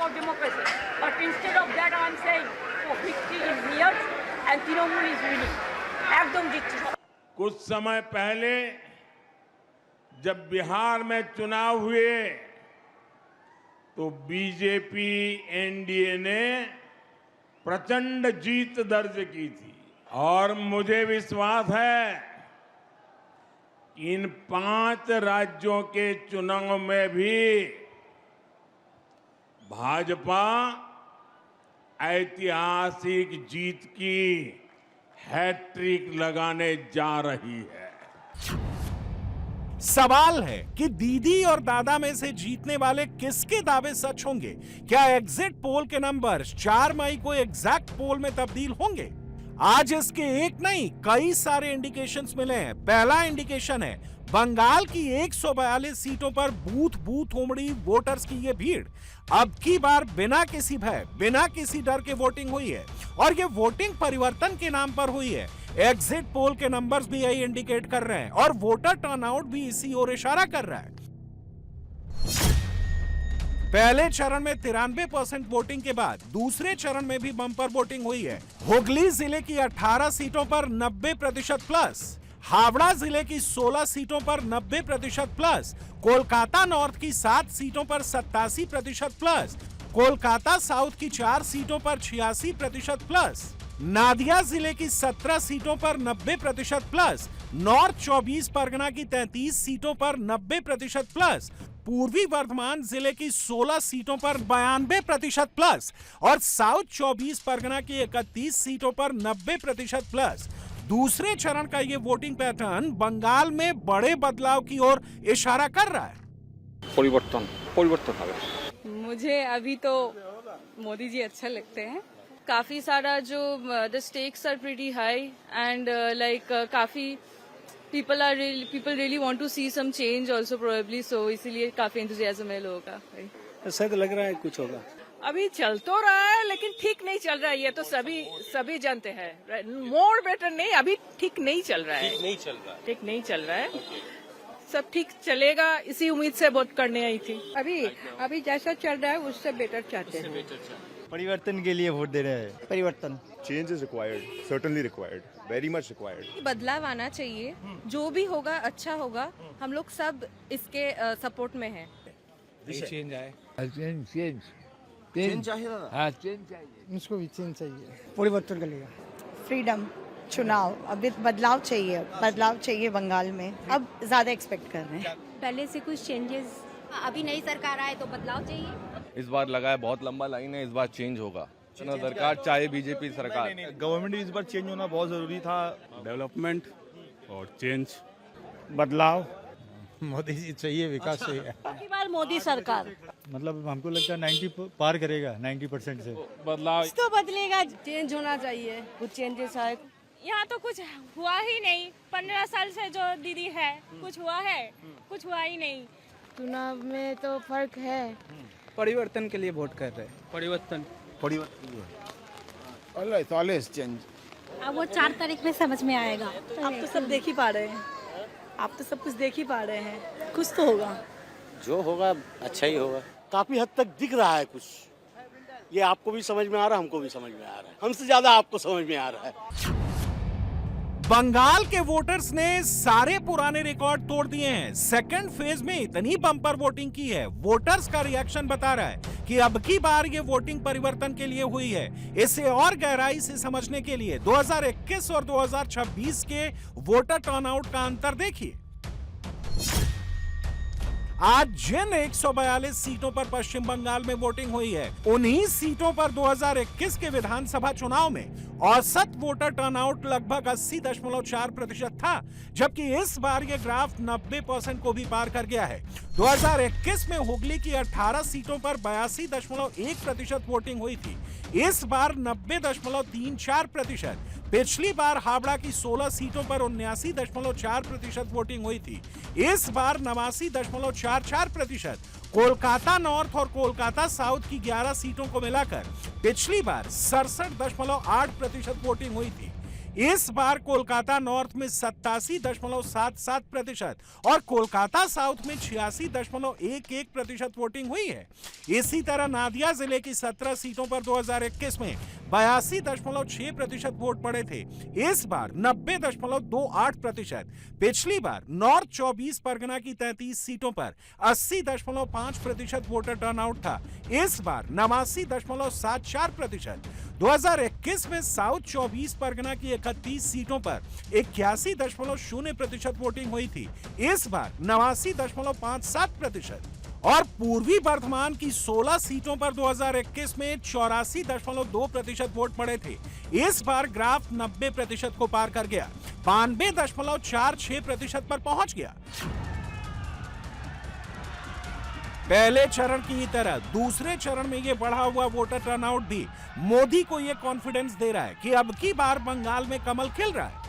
for democracy. But instead of that, I am saying, oh, victory is near and Trinamool is winning. एकदम जीत। कुछ समय पहले जब बिहार में चुनाव हुए तो बीजेपी एनडीए ने प्रचंड जीत दर्ज की थी और मुझे विश्वास है कि इन 5 राज्यों के चुनाव में भी भाजपा ऐतिहासिक जीत की हैट्रिक लगाने जा रही है। सवाल है कि दीदी और दादा में से जीतने वाले किसके दावे सच होंगे? क्या एग्जिट पोल के नंबर्स 4 मई को एग्जैक्ट पोल में तब्दील होंगे? आज इसके एक नहीं कई सारे इंडिकेशंस मिले हैं। पहला इंडिकेशन है बंगाल की 142 सीटों पर बूथ बूथ उमड़ी वोटर्स की ये भीड़ अब की बार बिना किसी भय बिना किसी डर के वोटिंग हुई है और ये वोटिंग परिवर्तन के नाम पर हुई है। एग्जिट पोल के नंबर्स भी यही इंडिकेट कर रहे हैं और वोटर टर्नआउट भी इसी ओर इशारा कर रहा है। पहले चरण में 93% वोटिंग के बाद दूसरे चरण में भी बम्पर वोटिंग हुई है। हुगली जिले की 18 सीटों पर 90% प्लस, हावड़ा जिले की 16 सीटों पर 90% प्लस, कोलकाता नॉर्थ की 7 सीटों पर 87% प्लस, कोलकाता साउथ की 4 सीटों पर 86% प्लस, नादिया जिले की 17 सीटों पर 90% प्लस, नॉर्थ 24 परगना की 33 सीटों पर 90% प्लस, पूर्वी वर्धमान जिले की 16 सीटों पर 92% प्लस और साउथ 24 परगना की 31 सीटों पर 90% प्लस। दूसरे चरण का ये वोटिंग पैटर्न बंगाल में बड़े बदलाव की ओर इशारा कर रहा है। परिवर्तन मुझे अभी तो मोदी जी अच्छा लगते हैं। काफी सारा जो the stakes are pretty high and like काफी people really want to see some change also probably, so इसीलिए काफी एंथुसियाज्म है लोगों का। ऐसा तो लग रहा है कुछ होगा। अभी चल तो रहा है लेकिन ठीक नहीं चल रहा है, ये तो सभी जानते हैं। मोर बेटर नहीं, अभी ठीक नहीं चल रहा है। ठीक नहीं चल रहा है। सब ठीक चलेगा इसी उम्मीद से वोट करने आई थी। अभी जैसा चल रहा है उससे बेटर चाहते हैं। परिवर्तन के लिए वोट दे रहे हैं। परिवर्तन। Change is required, certainly required, very much required. बदलाव आना चाहिए, जो भी होगा अच्छा होगा। हम लोग सब इसके सपोर्ट में हैं। चेंज आए। चेंज चाहिए दादा। हाँ, चेंज चाहिए। मुझको भी चेंज चाहिए। परिवर्तन के लिए। फ्रीडम, चुनाव, अभी बदलाव चाहिए बंगाल में। अब ज्यादा एक्सपेक्ट कर रहे हैं। पहले से कुछ चेंजेस, अभी नई सरकार आए तो बदलाव चाहिए। इस बार लगा है बहुत लंबा लाइन है, इस बार चेंज होगा। सरकार चाहे बीजेपी सरकार, गवर्नमेंट इस बार चेंज होना बहुत जरूरी था। डेवलपमेंट और चेंज, बदलाव मोदी जी चाहिए, विकास चाहिए। अगली बार मोदी सरकार, मतलब हमको लगता है 90 पार करेगा 90% से। बदलाव तो बदलेगा, चेंज होना चाहिए। कुछ चेंजेस आए। यहाँ तो कुछ हुआ ही नहीं। 15 साल से जो दीदी है कुछ हुआ है? कुछ हुआ ही नहीं। चुनाव में तो फर्क है। परिवर्तन के लिए वोट कर रहे हैं। परिवर्तन। Always change. अब वो 4 तारीख में समझ में आएगा। आप तो सब देख ही पा रहे हैं। आप तो सब कुछ देख ही पा रहे हैं। कुछ तो होगा, जो होगा अच्छा ही होगा। काफी हद तक दिख रहा है कुछ। ये आपको भी समझ में आ रहा है, हमको भी समझ में आ रहा है। हमसे ज्यादा आपको समझ में आ रहा है। बंगाल के वोटर्स ने सारे पुराने रिकॉर्ड तोड़ दिए हैं। सेकंड फेज में इतनी बम्पर वोटिंग की है, वोटर्स का रिएक्शन बता रहा है कि अब की बार ये वोटिंग परिवर्तन के लिए हुई है। इसे और गहराई से समझने के लिए 2021 और 2026 के वोटर टर्नआउट का अंतर देखिए। आज जिन 142 सीटों पर पश्चिम बंगाल में वोटिंग हुई है, उन्हीं सीटों पर 2021 के विधानसभा चुनाव में औसत वोटर टर्नआउट लगभग 80.4% था, जबकि इस बार यह ग्राफ 90% को भी पार कर गया है। 2021 में हुगली की 18 सीटों पर 82.1% वोटिंग हुई थी। इस बार 90.34%। पिछली बार हावड़ा की 16 सीटों पर 79.4% वोटिंग हुई थी। इस बार 89.44%। कोलकाता नॉर्थ और कोलकाता साउथ की 11 सीटों को मिलाकर पिछली बार 67.8% वोटिंग हुई थी। इस बार कोलकाता नॉर्थ में 87.77% और कोलकाता साउथ में 86.11% वोटिंग हुई है। इसी तरह नादिया जिले की 17 सीटों पर 2021 में 82.6% वोट पड़े थे। इस बार 90.28%। पिछली बार नॉर्थ 24 परगना की 33 सीटों पर 80.5% वोटर टर्नआउट था। इस बार 89.74%। 2021 में साउथ 24 परगना की 31 सीटों पर 81.0% वोटिंग हुई थी। इस बार 89.57%। और पूर्वी बर्धमान की 16 सीटों पर 2021 में 84.2% वोट पड़े थे। इस बार ग्राफ 90% को पार कर गया, 92.46% पर पहुंच गया। पहले चरण की तरह दूसरे चरण में ये बढ़ा हुआ वोटर टर्नआउट भी मोदी को ये कॉन्फिडेंस दे रहा है कि अब की बार बंगाल में कमल खिल रहा है।